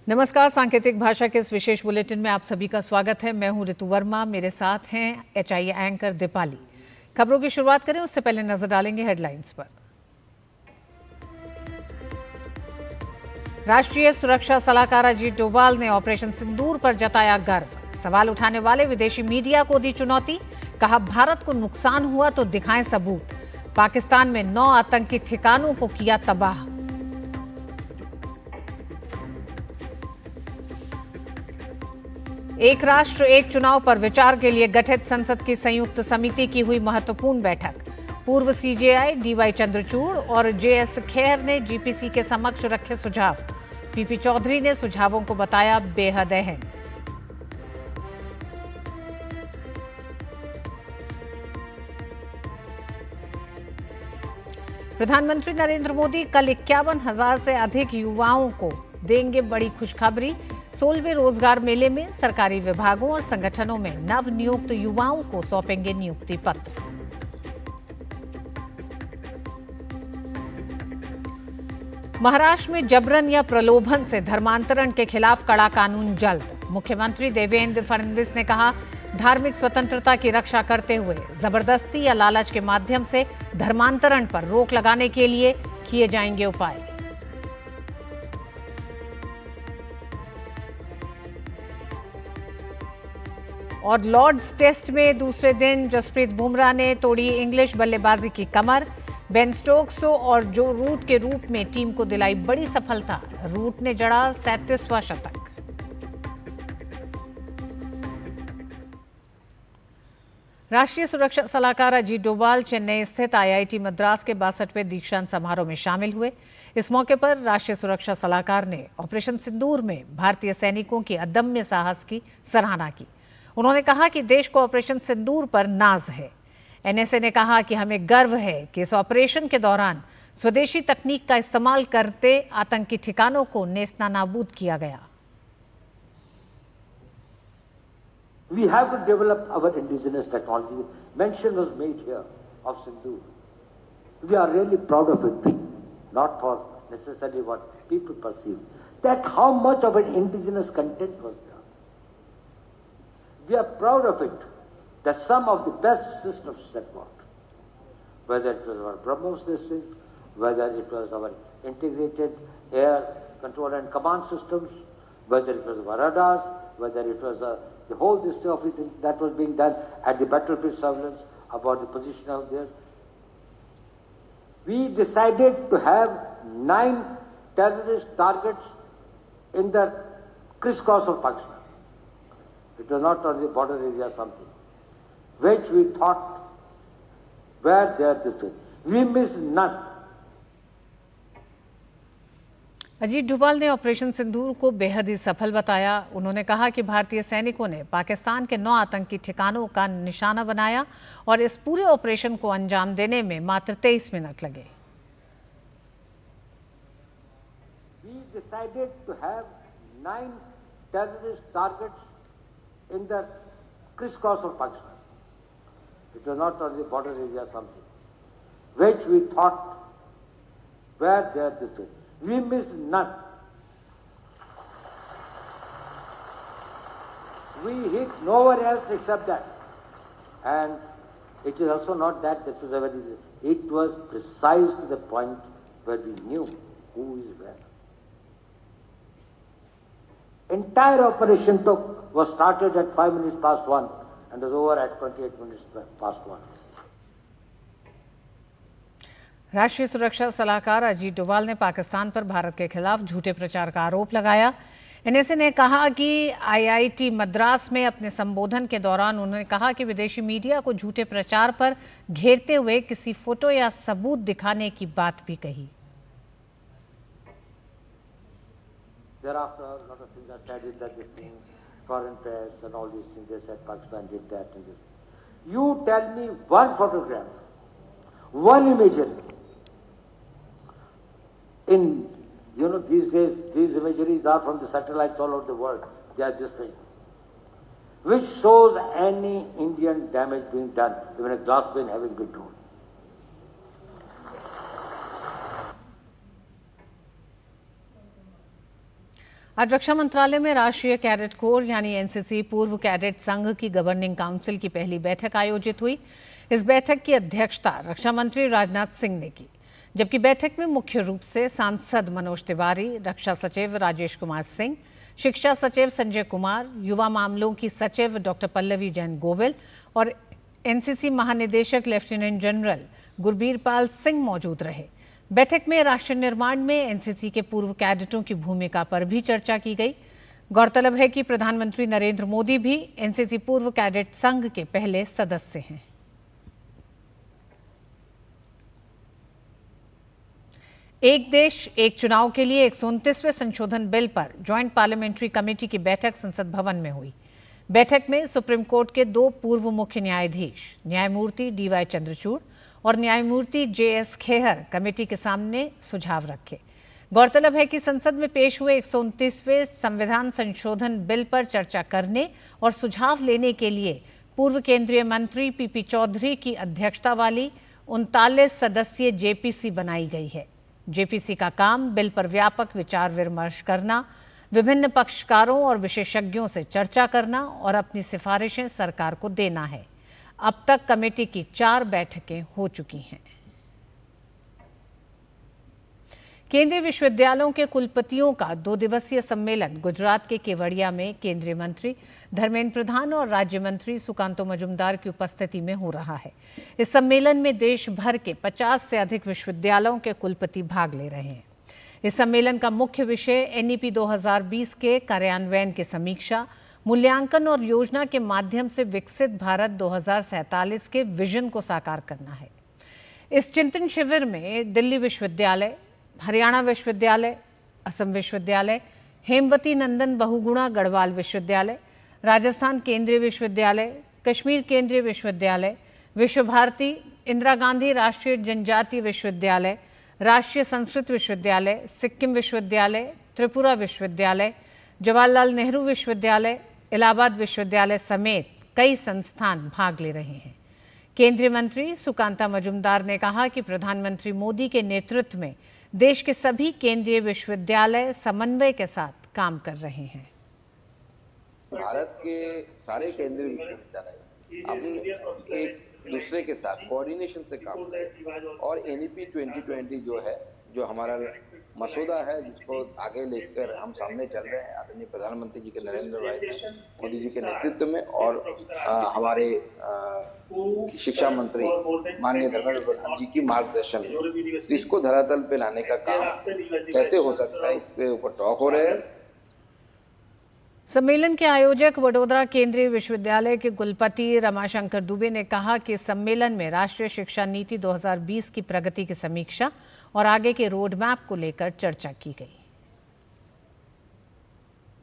नमस्कार। सांकेतिक भाषा के इस विशेष बुलेटिन में आप सभी का स्वागत है। मैं हूं ऋतु वर्मा, मेरे साथ हैं HIA एंकर दीपाली। खबरों की शुरुआत करें उससे पहले नजर डालेंगे हेडलाइंस पर। राष्ट्रीय सुरक्षा सलाहकार अजीत डोभाल ने ऑपरेशन सिंदूर पर जताया गर्व। सवाल उठाने वाले विदेशी मीडिया को दी चुनौती, कहा भारत को नुकसान हुआ तो दिखाएं सबूत। पाकिस्तान में 9 आतंकी ठिकानों को किया तबाह। एक राष्ट्र एक चुनाव पर विचार के लिए गठित संसद की संयुक्त समिति की हुई महत्वपूर्ण बैठक। पूर्व CJI DY चंद्रचूड़ और JS खेर ने GPC के समक्ष रखे सुझाव। PP चौधरी ने सुझावों को बताया बेहद अहम। प्रधानमंत्री नरेंद्र मोदी कल 51,000 से अधिक युवाओं को देंगे बड़ी खुशखबरी। 16वें रोजगार मेले में सरकारी विभागों और संगठनों में नव नियुक्त युवाओं को सौंपेंगे नियुक्ति पत्र। महाराष्ट्र में जबरन या प्रलोभन से धर्मांतरण के खिलाफ कड़ा कानून जल्द। मुख्यमंत्री देवेंद्र फडणवीस ने कहा, धार्मिक स्वतंत्रता की रक्षा करते हुए जबरदस्ती या लालच के माध्यम से धर्मांतरण पर रोक लगाने के लिए किए जाएंगे उपाय। और लॉर्ड्स टेस्ट में दूसरे दिन जसप्रीत बुमराह ने तोड़ी इंग्लिश बल्लेबाजी की कमर। बेन स्टोक्स और जो रूट के रूप में टीम को दिलाई बड़ी सफलता। रूट ने जड़ा 37वां शतक। राष्ट्रीय सुरक्षा सलाहकार अजीत डोभाल चेन्नई स्थित IIT मद्रास के 62वें दीक्षांत समारोह में शामिल हुए। इस मौके पर राष्ट्रीय सुरक्षा सलाहकार ने ऑपरेशन सिंदूर में भारतीय सैनिकों की अदम्य साहस की सराहना की। उन्होंने कहा कि देश को ऑपरेशन सिंदूर पर नाज है। NSA ने कहा कि हमें गर्व है कि इस ऑपरेशन के दौरान स्वदेशी तकनीक का इस्तेमाल करते आतंकी ठिकानों को नेस्तनाबूद किया गया। We have to develop our indigenous technology. Mention was made here of Sindoor. We are really proud of it, not for necessarily what people perceive. That how much of an indigenous content was there. We are proud of it, that some of the best systems that worked, whether it was our BrahMos systems, whether it was our integrated air control and command systems, whether it was our radars, whether it was the whole this of it that was being done at the battlefield surveillance about the position out there. We decided to have 9 terrorist targets in the crisscross of Pakistan. It was not on the border area something, which we thought were there this way. We missed none. Ajit Doval ने operation सिंदूर को बेहद ही सफल बताया। उन्होंने कहा कि भारतीय सैनिकों ने पाकिस्तान के 9 आतंकी ठिकानों का निशाना बनाया और इस पूरे ऑपरेशन को अंजाम देने में मात्र 23 मिनट लगे। We decided to have 9 terrorist targets in the crisscross of Pakistan. It was not on the border area something, which we thought were there this way. We missed none. We hit nowhere else except that. And it is also not that that was a very, it was precise to the point where we knew who is where. Entire operation was started at 5 minutes past 1 and was over at 28 minutes past 1. राष्ट्रीय सुरक्षा सलाहकार अजीत डोभाल ने पाकिस्तान पर भारत के खिलाफ झूठे प्रचार का आरोप लगाया। NSA ने कहा कि IIT मद्रास में अपने संबोधन के दौरान उन्होंने कहा कि विदेशी मीडिया को झूठे प्रचार पर घेरते हुए किसी फोटो या सबूत दिखाने की बात भी कही। Thereafter, a lot of things are said that this thing, foreign press and all these things, they said Pakistan did that and this. You tell me one photograph, one imagery. In, these days, these imageries are from the satellites all over the world. They are this thing. Which shows any Indian damage being done, even a glass pane having been torn. आज रक्षा मंत्रालय में राष्ट्रीय cadet corps यानी NCC पूर्व cadet संघ की governing council की पहली बैठक आयोजित हुई। इस बैठक की अध्यक्षता रक्षा मंत्री राजनाथ सिंह ने की, जबकि बैठक में मुख्य रूप से सांसद मनोज तिवारी, रक्षा सचिव राजेश कुमार सिंह, शिक्षा सचिव संजय कुमार, युवा मामलों की सचिव डॉक्टर पल्लवी जैन गोविल और एनसीसी महानिदेशक लेफ्टिनेंट जनरल गुरबीर पाल सिंह मौजूद रहे। बैठक में राष्ट्र निर्माण में एनसीसी के पूर्व कैडेटों की भूमिका पर भी चर्चा की गई। गौरतलब है कि प्रधानमंत्री नरेंद्र मोदी भी एनसीसी पूर्व कैडेट संघ के पहले सदस्य हैं। एक देश एक चुनाव के लिए 129वें संशोधन बिल पर ज्वाइंट पार्लियामेंट्री कमेटी की बैठक संसद भवन में हुई। बैठक में सुप्रीम कोर्ट के 2 पूर्व मुख्य न्यायाधीश न्यायमूर्ति डीवाई चंद्रचूड़ और न्यायमूर्ति जेएस खेहर कमेटी के सामने सुझाव रखे। गौरतलब है कि संसद में पेश हुए 129वें संविधान संशोधन बिल पर चर्चा करने और सुझाव लेने के लिए पूर्व केंद्रीय मंत्री पीपी चौधरी की अध्यक्षता वाली 39 सदस्यीय जेपीसी बनाई गई है। जेपीसी का काम बिल पर व्यापक विचार विमर्श करना, विभिन्न पक्षकारों और विशेषज्ञों से चर्चा करना और अपनी सिफारिशें सरकार को देना है। अब तक कमेटी की 4 बैठकें हो चुकी हैं। केंद्रीय विश्वविद्यालयों के कुलपतियों का 2 दिवसीय सम्मेलन गुजरात के केवड़िया में केंद्रीय मंत्री धर्मेंद्र प्रधान और राज्य मंत्री सुकांतो मजूमदार की उपस्थिति में हो रहा है। इस सम्मेलन में देश भर के 50 से अधिक विश्वविद्यालयों के कुलपति भाग ले रहे हैं। इस सम्मेलन का मुख्य विषय एनईपी 2020 के कार्यान्वयन की समीक्षा, मूल्यांकन और योजना के माध्यम से विकसित भारत 2047 के विजन को साकार करना है। इस चिंतन शिविर में दिल्ली विश्वविद्यालय, हरियाणा विश्वविद्यालय, असम विश्वविद्यालय, हेमवती नंदन बहुगुणा गढ़वाल विश्वविद्यालय, राजस्थान केंद्रीय विश्वविद्यालय, कश्मीर केंद्रीय विश्वविद्यालय, विश्व भारती, इंदिरा गांधी राष्ट्रीय जनजातीय विश्वविद्यालय, राष्ट्रीय संस्कृत विश्वविद्यालय, सिक्किम विश्वविद्यालय, त्रिपुरा विश्वविद्यालय, जवाहरलाल नेहरू विश्वविद्यालय, इलाहाबाद विश्वविद्यालय समेत कई संस्थान भाग ले रहे हैं। केंद्रीय मंत्री सुकांता मजूमदार ने कहा कि प्रधानमंत्री मोदी के नेतृत्व में देश के सभी केंद्रीय विश्वविद्यालय समन्वय के साथ काम कर रहे हैं। भारत के सारे केंद्रीय विश्वविद्यालय अपने एक दूसरे के साथ कोऑर्डिनेशन से काम करें और एनईपी 2020 जो है, जो हमारा मसौदा है, जिसको आगे लेकर हम सामने चल रहे हैं आदरणीय प्रधानमंत्री जी के नरेंद्र भाई मोदी जी के नेतृत्व में और हमारे शिक्षा मंत्री माननीय धर्मेंद्र प्रधान जी की मार्गदर्शन में, इसको धरातल पे लाने का काम कैसे हो सकता है, इस पे ऊपर टॉक हो रहे हैं। सम्मेलन के आयोजक वडोदरा केंद्रीय विश्वविद्यालय के कुलपति रमाशंकर दुबे ने कहा कि सम्मेलन में राष्ट्रीय शिक्षा नीति 2020 की प्रगति की समीक्षा और आगे के रोड मैप को लेकर चर्चा की गई।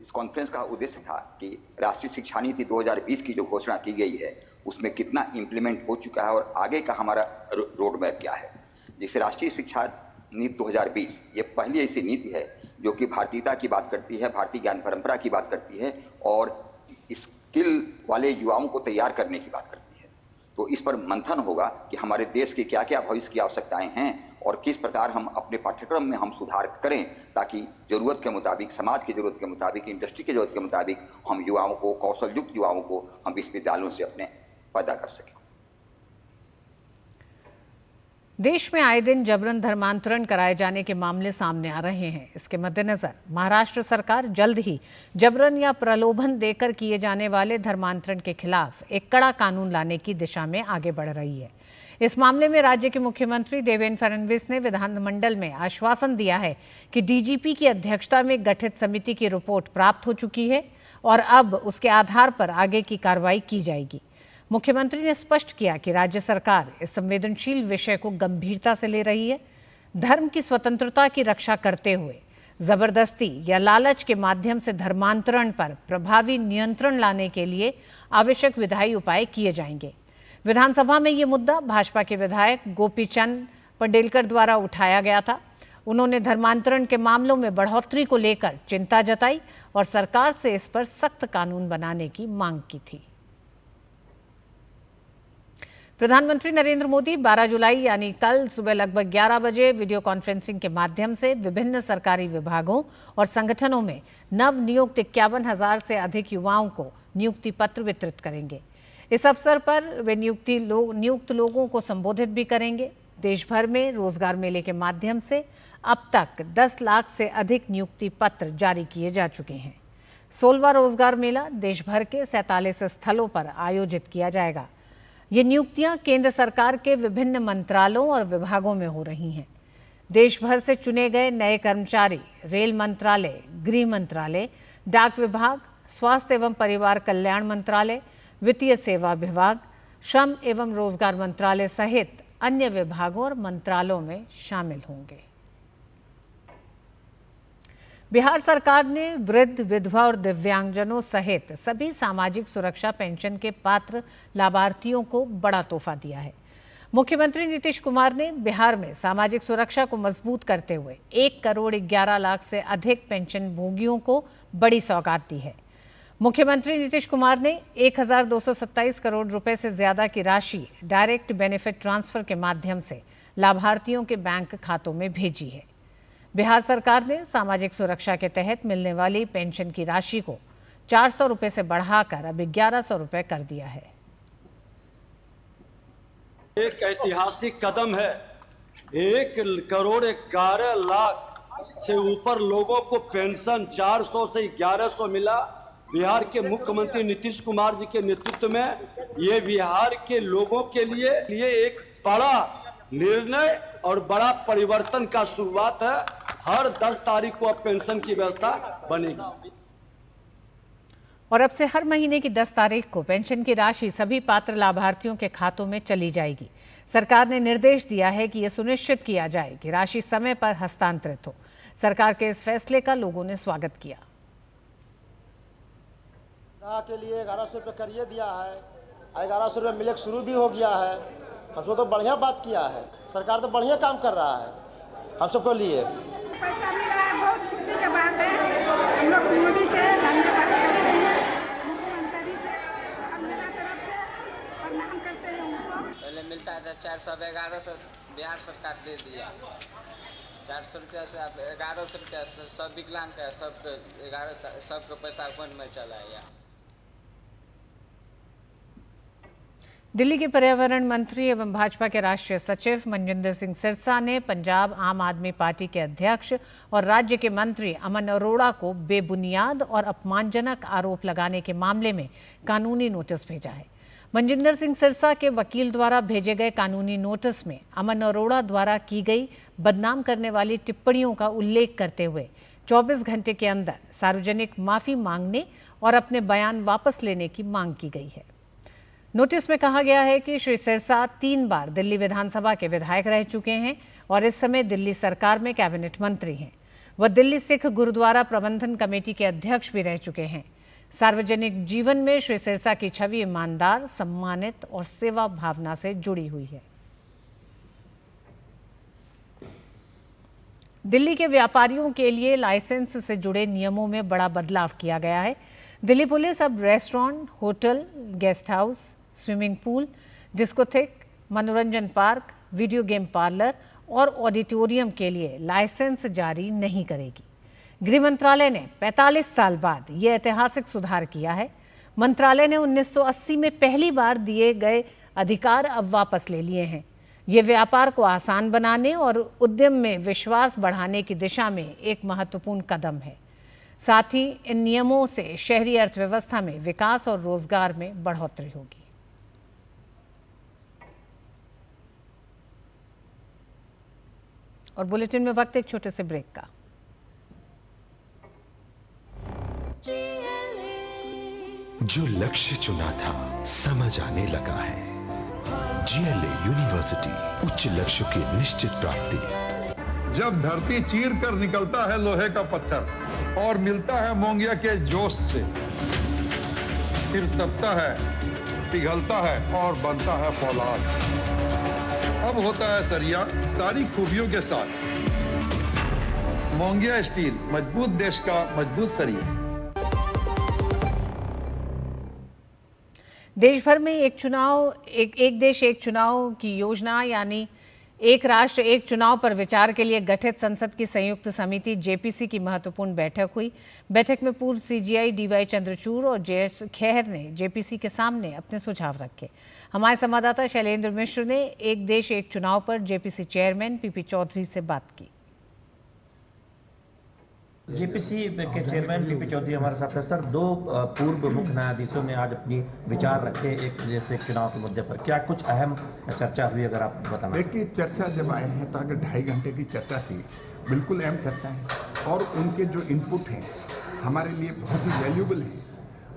इस कॉन्फ्रेंस का उद्देश्य था कि राष्ट्रीय शिक्षा नीति 2020 की जो घोषणा की गई है उसमें कितना इम्प्लीमेंट हो चुका है और आगे का हमारा रोड मैप क्या है। जैसे राष्ट्रीय शिक्षा नीति 2020 ये पहली ऐसी नीति है जो कि भारतीयता की बात करती है, भारतीय ज्ञान परंपरा की बात करती है और स्किल वाले युवाओं को तैयार करने की बात करती है। तो इस पर मंथन होगा कि हमारे देश की क्या क्या भविष्य की आवश्यकताएं हैं और किस प्रकार हम अपने पाठ्यक्रम में हम सुधार करें ताकि जरूरत के मुताबिक, समाज की जरूरत के मुताबिक, इंडस्ट्री की जरूरत के मुताबिक हम युवाओं को, कौशल युक्त युवाओं को हम विश्वविद्यालयों से अपने पैदा कर सकें। देश में आए दिन जबरन धर्मांतरण कराए जाने के मामले सामने आ रहे हैं। इसके मद्देनजर महाराष्ट्र सरकार जल्द ही जबरन या प्रलोभन देकर किए जाने वाले धर्मांतरण के खिलाफ एक कड़ा कानून लाने की दिशा में आगे बढ़ रही है। इस मामले में राज्य के मुख्यमंत्री देवेंद्र फडणवीस ने विधानमंडल में आश्वासन दिया है कि डीजीपी की अध्यक्षता में गठित समिति की रिपोर्ट प्राप्त हो चुकी है और अब उसके आधार पर आगे की कार्रवाई की जाएगी। मुख्यमंत्री ने स्पष्ट किया कि राज्य सरकार इस संवेदनशील विषय को गंभीरता से ले रही है। धर्म की स्वतंत्रता की रक्षा करते हुए जबरदस्ती या लालच के माध्यम से धर्मांतरण पर प्रभावी नियंत्रण लाने के लिए आवश्यक विधायी उपाय किए जाएंगे। विधानसभा में ये मुद्दा भाजपा के विधायक गोपीचंद पडेलकर द्वारा उठाया गया था। उन्होंने धर्मांतरण के मामलों में बढ़ोतरी को लेकर चिंता जताई और सरकार से इस पर सख्त कानून बनाने की मांग की थी। प्रधानमंत्री नरेंद्र मोदी 12 जुलाई यानी कल सुबह लगभग 11 बजे वीडियो कॉन्फ्रेंसिंग के माध्यम से विभिन्न सरकारी विभागों और संगठनों में नव नियुक्त 51,000 से अधिक युवाओं को नियुक्ति पत्र वितरित करेंगे। इस अवसर पर वे नियुक्त लोगों को संबोधित भी करेंगे। देश भर में रोजगार मेले के माध्यम से अब तक 10 लाख से अधिक नियुक्ति पत्र जारी किए जा चुके हैं। 16वां रोजगार मेला देश भर के 47 स्थलों पर आयोजित किया जाएगा। ये नियुक्तियां केंद्र सरकार के विभिन्न मंत्रालयों और विभागों में हो रही हैं। देश भर से चुने गए नए कर्मचारी रेल मंत्रालय, गृह मंत्रालय, डाक विभाग, स्वास्थ्य एवं परिवार कल्याण मंत्रालय, वित्तीय सेवा विभाग, श्रम एवं रोजगार मंत्रालय सहित अन्य विभागों और मंत्रालयों में शामिल होंगे। बिहार सरकार ने वृद्ध, विधवा और दिव्यांगजनों सहित सभी सामाजिक सुरक्षा पेंशन के पात्र लाभार्थियों को बड़ा तोहफा दिया है। मुख्यमंत्री नीतीश कुमार ने बिहार में सामाजिक सुरक्षा को मजबूत करते हुए 1 करोड़ 11 लाख से अधिक पेंशन भोगियों को बड़ी सौगात दी है। मुख्यमंत्री नीतीश कुमार ने 1,227 करोड़ रुपए से ज्यादा की राशि डायरेक्ट बेनिफिट ट्रांसफर के माध्यम से लाभार्थियों के बैंक खातों में भेजी है। बिहार सरकार ने सामाजिक सुरक्षा के तहत मिलने वाली पेंशन की राशि को 400 रुपए से बढ़ाकर अब 1100 रुपए कर दिया है। एक ऐतिहासिक कदम है। 1 करोड़ 11 लाख से ऊपर लोगों को पेंशन 400 से 1100 मिला। बिहार के मुख्यमंत्री नीतीश कुमार जी के नेतृत्व में ये बिहार के लोगों के लिए एक बड़ा निर्णय और बड़ा परिवर्तन का शुरुआत है। हर 10 तारीख को अब पेंशन की व्यवस्था बनेगी और अब से हर महीने की 10 तारीख को पेंशन की राशि सभी पात्र लाभार्थियों के खातों में चली जाएगी। सरकार ने निर्देश दिया है कि यह सुनिश्चित किया जाए कि राशि समय पर हस्तांतरित हो। सरकार के इस फैसले का लोगों ने स्वागत किया। के लिए 1100 रुपये करिए दिया है, 1100 रुपये मिले शुरू भी हो गया है। हम सबको तो बढ़िया बात किया है। सरकार तो बढ़िया काम कर रहा है हम सबको लिए। पैसा मिला है, बहुत खुशी की बात है। हम लोग मोदी के धन्यवाद करते हैं, मुख्यमंत्री के अपने तरफ से प्रणाम करते हैं उनको। पहले मिलता था 400, अब 1100 बिहार सरकार दे दिया। 400 रुपया से अब 1100 रुपया सब विकलांग का सबको पैसा अकाउंट में चला गया। दिल्ली के पर्यावरण मंत्री एवं भाजपा के राष्ट्रीय सचिव मनजिंदर सिंह सिरसा ने पंजाब आम आदमी पार्टी के अध्यक्ष और राज्य के मंत्री अमन अरोड़ा को बेबुनियाद और अपमानजनक आरोप लगाने के मामले में कानूनी नोटिस भेजा है। मनजिंदर सिंह सिरसा के वकील द्वारा भेजे गए कानूनी नोटिस में अमन अरोड़ा द्वारा की गई बदनाम करने वाली टिप्पणियों का उल्लेख करते हुए 24 घंटे के अंदर सार्वजनिक माफी मांगने और अपने बयान वापस लेने की मांग की गई है। नोटिस में कहा गया है कि श्री सिरसा 3 बार दिल्ली विधानसभा के विधायक रह चुके हैं और इस समय दिल्ली सरकार में कैबिनेट मंत्री हैं। वह दिल्ली सिख गुरुद्वारा प्रबंधन कमेटी के अध्यक्ष भी रह चुके हैं। सार्वजनिक जीवन में श्री सिरसा की छवि ईमानदार, सम्मानित और सेवा भावना से जुड़ी हुई है। दिल्ली के व्यापारियों के लिए लाइसेंस से जुड़े नियमों में बड़ा बदलाव किया गया है। दिल्ली पुलिस अब restaurant, hotel, guest house, swimming pool, discotheque, मनोरंजन पार्क, वीडियो गेम पार्लर और ऑडिटोरियम के लिए लाइसेंस जारी नहीं करेगी। गृह मंत्रालय ने 45 साल बाद ये ऐतिहासिक सुधार किया है। मंत्रालय ने 1980 में पहली बार दिए गए अधिकार अब वापस ले लिए हैं। ये व्यापार को आसान बनाने और उद्यम में विश्वास बढ़ाने की दिशा में एक महत्वपूर्ण कदम है। साथ ही इन नियमों से शहरी अर्थव्यवस्था में विकास और रोजगार में बढ़ोतरी होगी। और बुलेटिन में वक्त एक छोटे से ब्रेक का। जो लक्ष्य चुना था समझ आने लगा है। GLA यूनिवर्सिटी, उच्च लक्ष्य की निश्चित प्राप्ति। जब धरती चीर कर निकलता है लोहे का पत्थर और मिलता है मोंगिया के जोश से, फिर तपता है, पिघलता है और बनता है फौलाद। अब होता है सरिया सारी खूबियों के साथ। मोंगिया स्टील, मजबूत देश का मजबूत सरिया। देश भर में एक देश एक चुनाव की योजना यानी एक राष्ट्र एक चुनाव पर विचार के लिए गठित संसद की संयुक्त समिति जेपीसी की महत्वपूर्ण बैठक हुई। बैठक में पूर्व सीजीआई डीवाई चंद्रचूड़ और जेएस खेर ने जेपीसी के सामने अपने सुझाव रखे। हमारे संवाददाता शैलेंद्र मिश्र ने एक देश एक चुनाव पर जेपीसी चेयरमैन पीपी चौधरी से बात की। जेपीसी के चेयरमैन पीपी चौधरी हमारे साथ है। सर, दो पूर्व मुख्य न्यायाधीशों ने आज अपनी विचार रखे एक जैसे चुनाव के मुद्दे पर, क्या कुछ अहम चर्चा हुई, अगर आप बताना। देखिए, चर्चा जब आए हैं तो अगर 2.5 घंटे की चर्चा थी, बिल्कुल अहम चर्चा है और उनके जो इनपुट हैं हमारे लिए बहुत ही वैल्यूबल हैं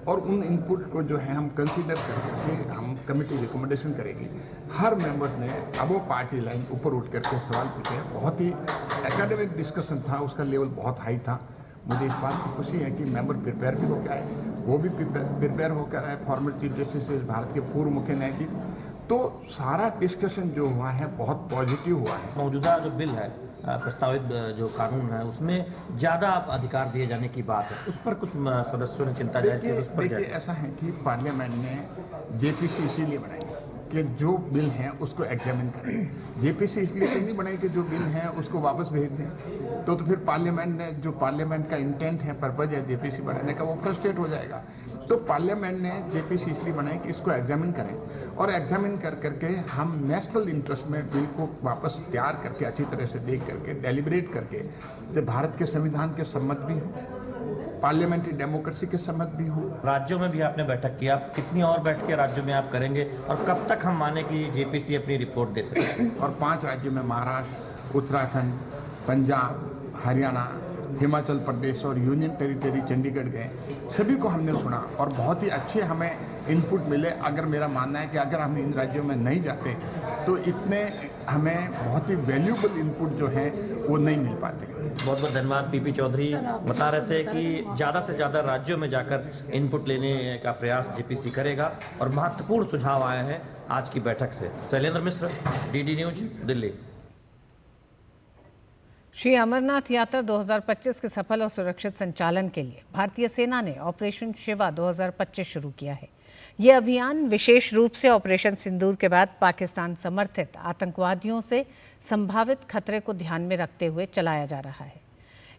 और उन इनपुट को जो है हम कंसीडर करके हम कमेटी रिकमेंडेशन करेगी। हर मेंबर ने अब पार्टी लाइन ऊपर उठ करके सवाल पूछे। बहुत ही एकेडमिक डिस्कशन था, उसका लेवल बहुत हाई था। मुझे इस बात की खुशी है कि मेंबर प्रिपेयर भी होकर आए, वो भी प्रिपेयर होकर आए, फॉर्मर चीफ जस्टिस भारत के पूर्व मुख्य न्यायाधीश। तो सारा डिस्कशन जो हुआ है बहुत पॉजिटिव हुआ है। मौजूदा जो बिल है, प्रस्तावित जो कानून है, उसमें ज़्यादा अधिकार दिए जाने की बात है, उस पर कुछ सदस्यों ने चिंता जाहिर की। उस पर देखिए, ऐसा है कि पार्लियामेंट ने जेपीसी इसीलिए बनाई कि जो बिल हैं उसको एग्जामिन करें। जेपीसी इसलिए तो नहीं बनाई कि जो बिल हैं उसको वापस भेज दें, तो फिर पार्लियामेंट ने जो पार्लियामेंट का इंटेंट है, पर्पज है जेपीसी बनाने का, वो फ्रस्ट्रेट हो जाएगा। तो पार्लियामेंट ने जेपीसी इसलिए बनाई कि इसको एग्जामिन करें और एग्जामिन करके हम नेशनल इंटरेस्ट में बिल को वापस तैयार करके अच्छी तरह से देख करके डेलिब्रेट करके जो भारत के संविधान के सम्मत भी हो, पार्लियामेंट्री डेमोक्रेसी के सम्मत भी हो। राज्यों में भी आपने बैठक की, आप कितनी और बैठ के राज्यों में आप करेंगे और कब तक हम माने कि जेपीसी अपनी रिपोर्ट दे सके? और 5 राज्यों में महाराष्ट्र, उत्तराखंड, पंजाब, हरियाणा, हिमाचल प्रदेश और यूनियन टेरिटरी चंडीगढ़ गए। सभी को हमने सुना और बहुत ही अच्छे हमें इनपुट मिले। अगर मेरा मानना है कि अगर हम इन राज्यों में नहीं जाते तो इतने हमें बहुत ही वैल्यूबल इनपुट जो है वो नहीं मिल पाते। बहुत बहुत धन्यवाद। पीपी चौधरी बता रहे थे कि ज़्यादा से ज़्यादा राज्यों में जाकर इनपुट लेने का प्रयास जेपीसी करेगा और महत्वपूर्ण सुझाव आए हैं आज की बैठक से। शैलेंद्र मिश्र, डीडी न्यूज, दिल्ली। श्री अमरनाथ यात्रा 2025 के सफल और सुरक्षित संचालन के लिए भारतीय सेना ने ऑपरेशन शिवा 2025 शुरू किया है। ये अभियान विशेष रूप से ऑपरेशन सिंदूर के बाद पाकिस्तान समर्थित आतंकवादियों से संभावित खतरे को ध्यान में रखते हुए चलाया जा रहा है।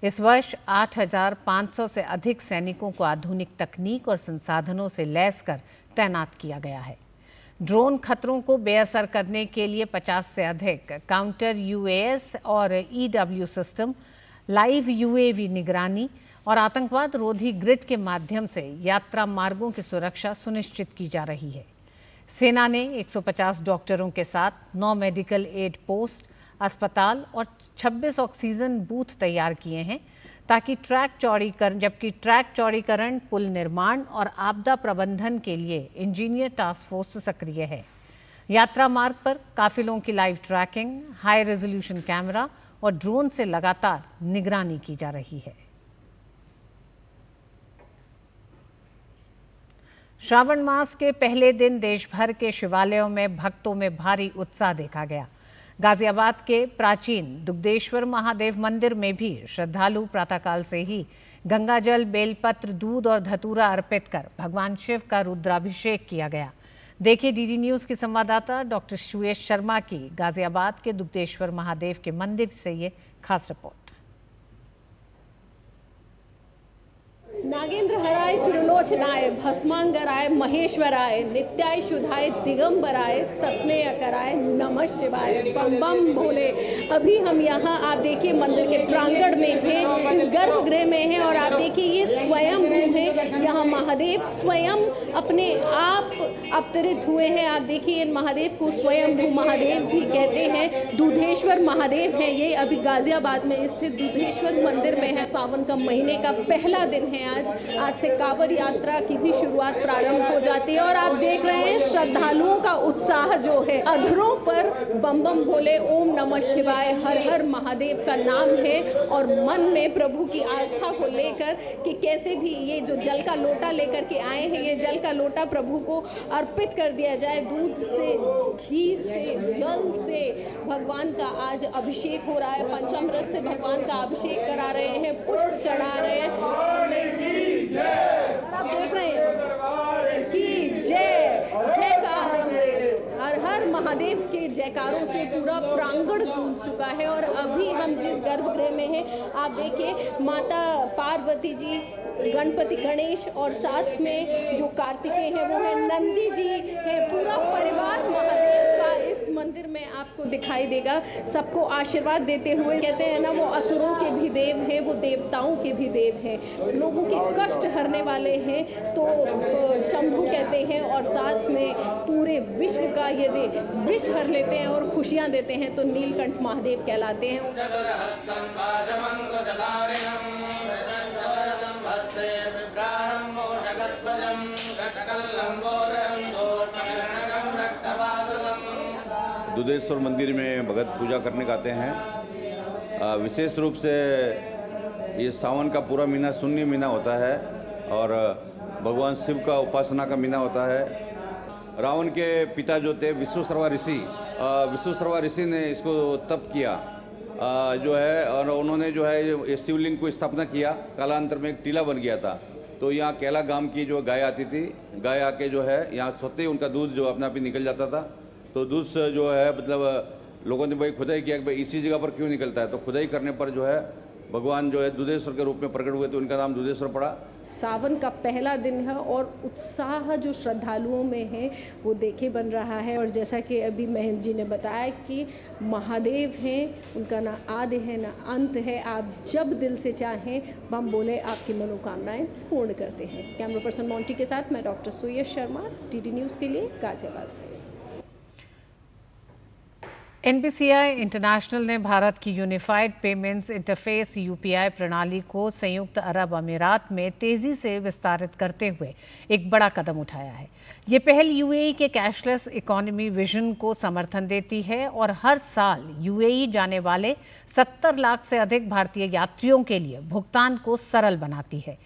इस वर्ष 8,500 से अधिक सैनिकों को आधुनिक तकनीक और संसाधनों से लैस कर तैनात किया गया है। ड्रोन खतरों को बेअसर करने के लिए 50 से अधिक काउंटर यूएस और ईडब्ल्यू सिस्टम, लाइव यूएवी निगरानी और आतंकवाद रोधी ग्रिड के माध्यम से यात्रा मार्गों की सुरक्षा सुनिश्चित की जा रही है। सेना ने 150 डॉक्टरों के साथ 9 मेडिकल एड पोस्ट, अस्पताल और 26 ऑक्सीजन बूथ तैयार किए हैं ताकि जबकि ट्रैक चौड़ीकरण, पुल निर्माण और आपदा प्रबंधन के लिए इंजीनियर टास्क फोर्स सक्रिय है। यात्रा मार्ग पर काफिलों की live tracking, high resolution camera और ड्रोन से लगातार निगरानी की जा रही है। श्रावण मास के पहले दिन देश भर के शिवालयों में भक्तों में भारी उत्साह देखा गया। गाजियाबाद के प्राचीन दुग्धेश्वर महादेव मंदिर में भी श्रद्धालु प्रातःकाल से ही गंगाजल, बेलपत्र, दूध और धतूरा अर्पित कर भगवान शिव का रुद्राभिषेक किया गया। देखिए डीडी न्यूज की संवाददाता डॉक्टर सुयेश शर्मा की गाजियाबाद के दुग्धेश्वर महादेव के मंदिर से ये खास रिपोर्ट। नागेंद्र हराय त्रिलोचनाय भस्मांगराय महेश्वराय नित्याय शुद्धाय दिगंबराय तस्मेय कराय नमः शिवाय बम बम भोले। अभी हम यहाँ आप देखिए मंदिर के प्रांगण में हैं, इस गर्भगृह में हैं और आप देखिए ये स्वयं है। यहाँ महादेव स्वयं अपने आप अवतरित हुए हैं। आप देखिए इन महादेव को स्वयंभू महादेव भी कहते हैं। दूधेश्वर महादेव हैं ये, अभी गाजियाबाद में स्थित दूधेश्वर मंदिर में है। सावन का महीने का पहला दिन है आज से कांवड़ यात्रा की भी शुरुआत प्रारंभ हो जाती है और आप देख रहे हैं श्रद्धालुओं का उत्साह जो है। अधरों पर बम बम भोले, ओम नमः शिवाय, हर हर महादेव का नाम है और मन में प्रभु की आस्था को लेकर कि कैसे भी ये जो जल का लोटा लेकर के आए हैं, ये जल का लोटा प्रभु को अर्पित कर दिया जाए। दूध से, घी से, जल से भगवान का आज अभिषेक हो रहा है। पंचामृत से भगवान का अभिषेक करा रहे हैं, पुष्प चढ़ा रहे हैं। आप देख रहे हैं कि जय महादेव के जयकारों से पूरा प्रांगण गूंज चुका है। और अभी हम जिस गर्भगृह में हैं, आप देखिए माता पार्वती जी, गणपति गणेश और साथ में जो कार्तिकेय हैं वो है, नंदी जी है, पूरा परिवार महादेव का इस मंदिर में आपको दिखाई देगा, सबको आशीर्वाद देते हुए। कहते हैं ना, वो असुरों के भी देव हैं, वो देवताओं के भी देव हैं, लोगों के कष्ट हरने वाले हैं तो शंभु कहते हैं, और साथ में पूरे विश्व का यदि विष हर लेते हैं और खुशियाँ देते हैं तो नीलकंठ महादेव कहलाते हैं। दुधेश्वर मंदिर में भगत पूजा करने आते हैं। विशेष रूप से ये सावन का पूरा महीना शून्य महीना होता है और भगवान शिव का उपासना का महीना होता है। रावण के पिता जो थे विश्वशर्मा ऋषि ने इसको तप किया जो है, और उन्होंने जो है ये शिवलिंग को स्थापना किया। कालांतर में एक टीला बन गया था, तो यहाँ कैला गांव की जो गाय आती थी, गाय आके जो है यहाँ सोते ही उनका दूध जो अपने आप ही निकल जाता था। तो दूध से जो है मतलब लोगों ने भाई खुदाई किया कि भाई इसी जगह पर क्यों निकलता है, तो खुदाई करने पर जो है भगवान जो है दुधेश्वर के रूप में प्रकट हुए, तो उनका नाम दुधेश्वर पड़ा। सावन का पहला दिन है और उत्साह जो श्रद्धालुओं में है वो देखे बन रहा है। और जैसा कि अभी महेंद्र जी ने बताया कि महादेव हैं, उनका ना आदि है ना अंत है, आप जब दिल से चाहें बम बोले आपकी मनोकामनाएं पूर्ण करते हैं। कैमरा पर्सन मोंटी के साथ मैं डॉक्टर सुयश शर्मा, टीटी न्यूज़ के लिए गाजियाबाद से। NPCI इंटरनेशनल ने भारत की यूनिफाइड पेमेंट्स इंटरफेस UPI प्रणाली को संयुक्त अरब अमीरात में तेजी से विस्तारित करते हुए एक बड़ा कदम उठाया है। ये पहल UAE के कैशलेस इकोनॉमी विजन को समर्थन देती है और हर साल UAE जाने वाले 70 लाख से अधिक भारतीय यात्रियों के लिए भुगतान को सरल बनाती है।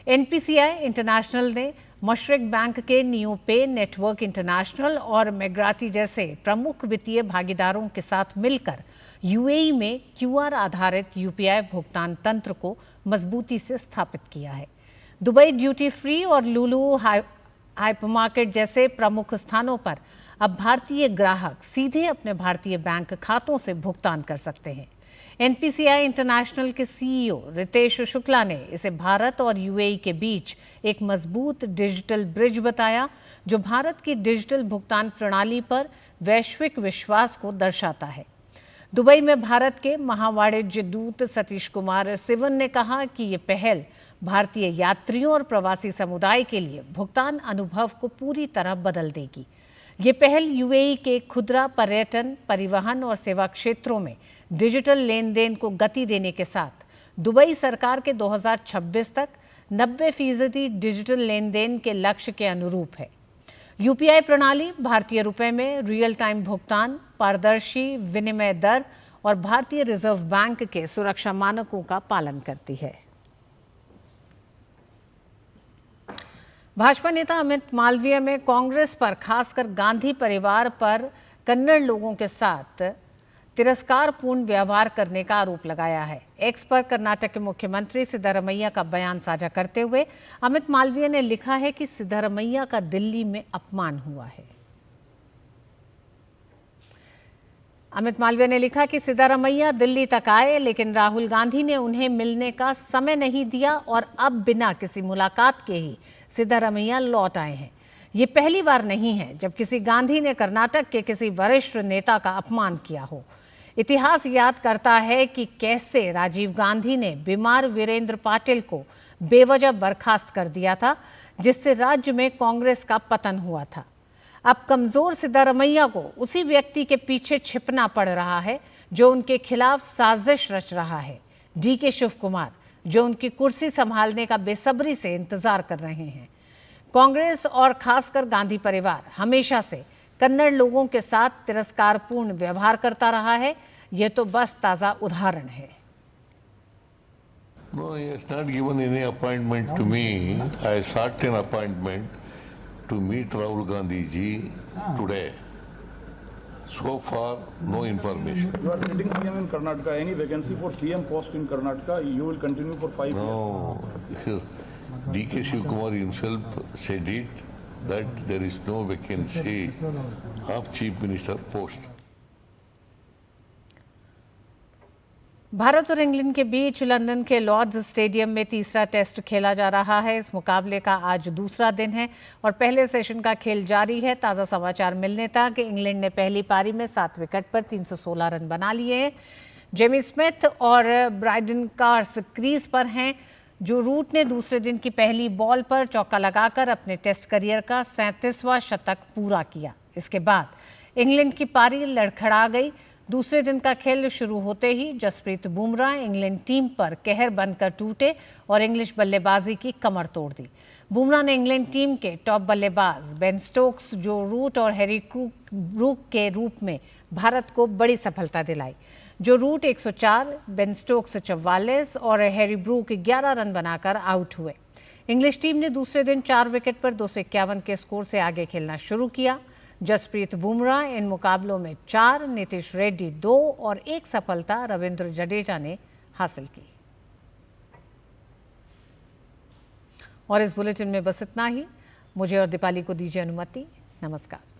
NPCI इंटरनेशनल ने मशरिक बैंक के न्यू पे नेटवर्क इंटरनेशनल और मेग्राटी जैसे प्रमुख वित्तीय भागीदारों के साथ मिलकर UAE में QR आधारित UPI भुगतान तंत्र को मजबूती से स्थापित किया है। दुबई ड्यूटी फ्री और लुलु हाइपरमार्केट जैसे प्रमुख स्थानों पर अब भारतीय ग्राहक सीधे अपने भारतीय बैंक खातों से भुगतान कर सकते हैं। NPCI इंटरनेशनल के CEO रितेश शुक्ला ने इसे भारत और UAE के बीच एक मजबूत डिजिटल ब्रिज बताया, जो भारत की डिजिटल भुगतान प्रणाली पर वैश्विक विश्वास को दर्शाता है। दुबई में भारत के महावाणिज्य दूत सतीश कुमार सिवन ने कहा कि ये पहल भारतीय यात्रियों और प्रवासी समुदाय के लिए भुगतान अनुभव को पूरी तरह बदल देगी। ये पहल UAE के खुदरा, पर्यटन, परिवहन और सेवा क्षेत्रों में डिजिटल लेन देन को गति देने के साथ दुबई सरकार के 2026 तक 90% डिजिटल लेन देन के लक्ष्य के अनुरूप है। UPI प्रणाली भारतीय रुपए में रियल टाइम भुगतान, पारदर्शी विनिमय दर और भारतीय रिजर्व बैंक के सुरक्षा मानकों का पालन करती है। भाजपा नेता अमित मालवीय में कांग्रेस पर, खासकर गांधी परिवार पर कन्नड़ लोगों के साथ तिरस्कारपूर्ण व्यवहार करने का आरोप लगाया है। एक्स पर कर्नाटक के मुख्यमंत्री सिद्धरमैया का बयान साझा करते हुए अमित मालवीय ने लिखा है कि सिद्धरमैया का दिल्ली में अपमान हुआ है। अमित मालवीय ने लिखा कि सिद्धरमैया दिल्ली तक आए, लेकिन राहुल गांधी ने उन्हें मिलने का समय नहीं दिया और अब बिना किसी मुलाकात के ही सिद्धरमैया लौट आए हैं। ये पहली बार नहीं है जब किसी गांधी ने कर्नाटक के किसी वरिष्ठ नेता का अपमान किया हो। इतिहास याद करता है कि कैसे राजीव गांधी ने बीमार वीरेंद्र पाटिल को बेवजह बर्खास्त कर दिया था, जिससे राज्य में कांग्रेस का पतन हुआ था। अब कमजोर सिद्धरमैया को उसी व्यक्ति के पीछे छिपना पड़ रहा है जो उनके खिलाफ साजिश रच रहा है। DK शिव कुमार, जो उनकी कुर्सी संभालने का बेसब्री से इंतजार कर रहे हैं। कांग्रेस और खासकर गांधी परिवार हमेशा से कन्नड़ लोगों के साथ तिरस्कारपूर्ण व्यवहार करता रहा है। यह तो बस ताजा उदाहरण है। No, he has not given any appointment to me. I sought an appointment to meet Rahul Gandhi ji today. So far, no information. You are sitting CM in Karnataka. Any vacancy for CM post in Karnataka? You will continue for 5 years. No, DK Shiv Kumar himself said it. that there is no vacancy of Chief Minister post. Bharat और England के बीच London के Lord's stadium में तीसरा test खेला जा रहा है। इस मुकाबले का आज दूसरा दिन है और पहले सेशन का खेल जारी है। ताज़ा समाचार मिलने तक इंग्लैंड ने पहली पारी में 7 विकेट पर 316 रन बना लिए हैं। जेमी स्मिथ और ब्राइडन कार्स क्रीज पर हैं। जो रूट ने दूसरे दिन की पहली बॉल पर चौका लगाकर अपने टेस्ट करियर का 37वां शतक पूरा किया। इसके बाद इंग्लैंड की पारी लड़खड़ा गई। दूसरे दिन का खेल शुरू होते ही जसप्रीत बुमराह इंग्लैंड टीम पर कहर बनकर टूटे और इंग्लिश बल्लेबाजी की कमर तोड़ दी। बुमराह ने इंग्लैंड टीम के टॉप बल्लेबाज बेन स्टोक्स, जो रूट और हैरी ब्रूक के रूप में भारत को बड़ी सफलता दिलाई। जो रूट 104, बेन स्टोक्स 44 और हैरी ब्रूक 11 रन बनाकर आउट हुए। इंग्लिश टीम ने दूसरे दिन 4 विकेट पर 251 के स्कोर से आगे खेलना शुरू किया। जसप्रीत बुमराह इन मुकाबलों में 4, नीतीश रेड्डी 2 और 1 सफलता रविंद्र जडेजा ने हासिल की। और इस बुलेटिन में बस इतना ही। मुझे और दीपाली को दीजिए अनुमति। नमस्कार।